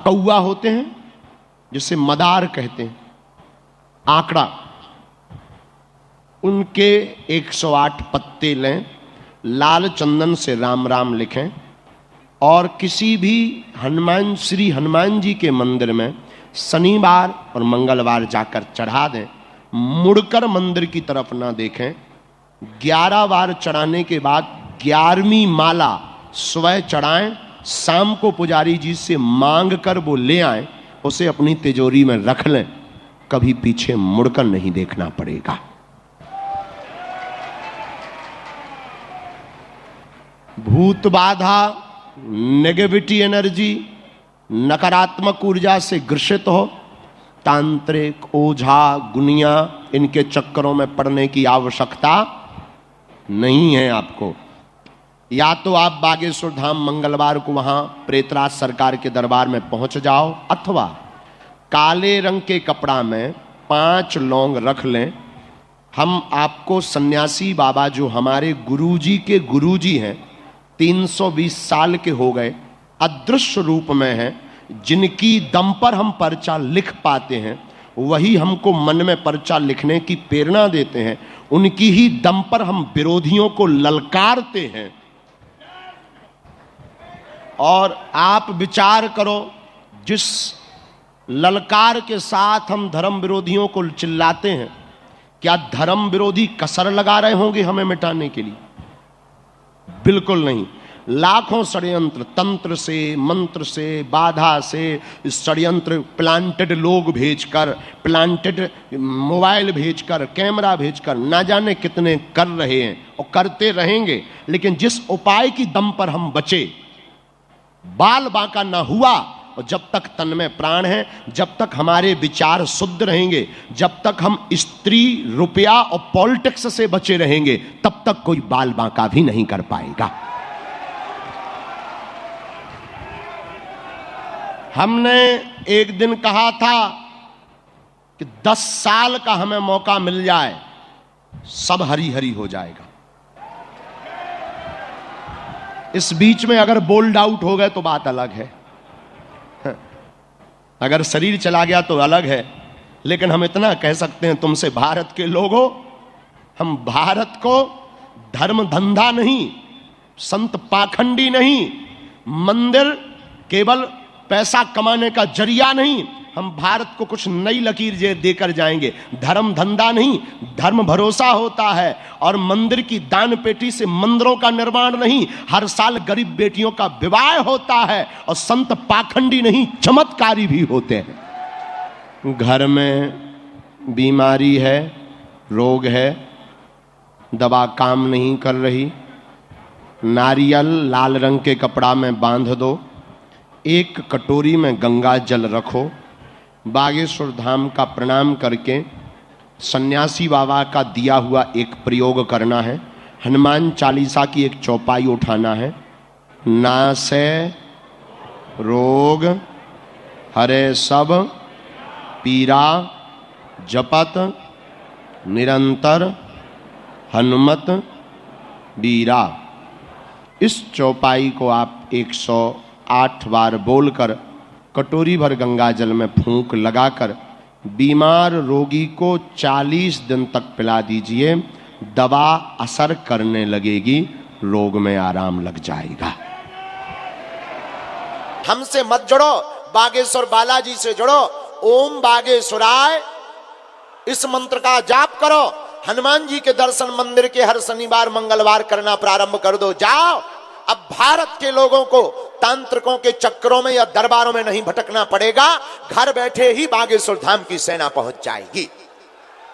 अकौआ होते हैं जिसे मदार कहते हैं, आंकड़ा, उनके 108 पत्ते लें, लाल चंदन से राम राम लिखें और किसी भी श्री हनुमान जी के मंदिर में शनिवार और मंगलवार जाकर चढ़ा दें। मुड़कर मंदिर की तरफ ना देखें। 11 बार चढ़ाने के बाद 11वीं माला स्वयं चढ़ाएं। शाम को पुजारी जी से मांग कर वो ले आए, उसे अपनी तिजोरी में रख लें। कभी पीछे मुड़कर नहीं देखना पड़ेगा। भूत बाधा, नेगेटिविटी एनर्जी, नकारात्मक ऊर्जा से ग्रसित हो, तांत्रिक, ओझा, गुनिया, इनके चक्करों में पड़ने की आवश्यकता नहीं है आपको। या तो आप बागेश्वर धाम मंगलवार को वहां प्रेतराज सरकार के दरबार में पहुंच जाओ, अथवा काले रंग के कपड़ा में 5 लौंग रख लें। हम आपको सन्यासी बाबा जो हमारे गुरुजी के गुरुजी हैं, 320 साल के हो गए, अदृश्य रूप में हैं, जिनकी दम पर हम पर्चा लिख पाते हैं, वही हमको मन में पर्चा लिखने की प्रेरणा देते हैं। उनकी ही दम पर हम विरोधियों को ललकारते हैं। और आप विचार करो, जिस ललकार के साथ हम धर्म विरोधियों को चिल्लाते हैं, क्या धर्म विरोधी कसर लगा रहे होंगे हमें मिटाने के लिए? बिल्कुल नहीं। लाखों षड्यंत्र, तंत्र से, मंत्र से, बाधा से, षड्यंत्र प्लांटेड लोग भेजकर, प्लांटेड मोबाइल भेजकर, कैमरा भेजकर, ना जाने कितने कर रहे हैं और करते रहेंगे। लेकिन जिस उपाय की दम पर हम बचे, बाल बांका ना हुआ, और जब तक तन में प्राण है, जब तक हमारे विचार शुद्ध रहेंगे, जब तक हम स्त्री, रुपया और पॉलिटिक्स से बचे रहेंगे, तब तक कोई बाल बांका भी नहीं कर पाएगा। हमने एक दिन कहा था कि 10 साल का हमें मौका मिल जाए, सब हरी हरी हो जाएगा। इस बीच में अगर बोल्ड आउट हो गए तो बात अलग है, अगर शरीर चला गया तो अलग है। लेकिन हम इतना कह सकते हैं तुमसे, भारत के लोगों, हम भारत को धर्म धंधा नहीं, संत पाखंडी नहीं, मंदिर केवल पैसा कमाने का जरिया नहीं, हम भारत को कुछ नई लकीर देकर जाएंगे। धर्म धंधा नहीं, धर्म भरोसा होता है। और मंदिर की दान पेटी से मंदिरों का निर्माण नहीं, हर साल गरीब बेटियों का विवाह होता है। और संत पाखंडी नहीं, चमत्कारी भी होते हैं। घर में बीमारी है, रोग है, दवा काम नहीं कर रही, नारियल लाल रंग के कपड़ा में बांध दो, एक कटोरी में गंगा जल रखो, बागेश्वर धाम का प्रणाम करके सन्यासी बाबा का दिया हुआ एक प्रयोग करना है। हनुमान चालीसा की एक चौपाई उठाना है। नासै रोग हरे सब पीरा, जपत निरंतर हनुमत बीरा। इस चौपाई को आप 108 बार बोलकर कटोरी भर गंगा जल में फूंक लगाकर बीमार रोगी को 40 दिन तक पिला दीजिए। दवा असर करने लगेगी, रोग में आराम लग जाएगा। हमसे मत जुड़ो, बागेश्वर बालाजी से जुड़ो। ओम बागेश्वराय, इस मंत्र का जाप करो। हनुमान जी के दर्शन मंदिर के हर शनिवार मंगलवार करना प्रारंभ कर दो। जाओ, अब भारत के लोगों को तांत्रिकों के चक्करों में या दरबारों में नहीं भटकना पड़ेगा। घर बैठे ही बागेश्वर धाम की सेना पहुंच जाएगी।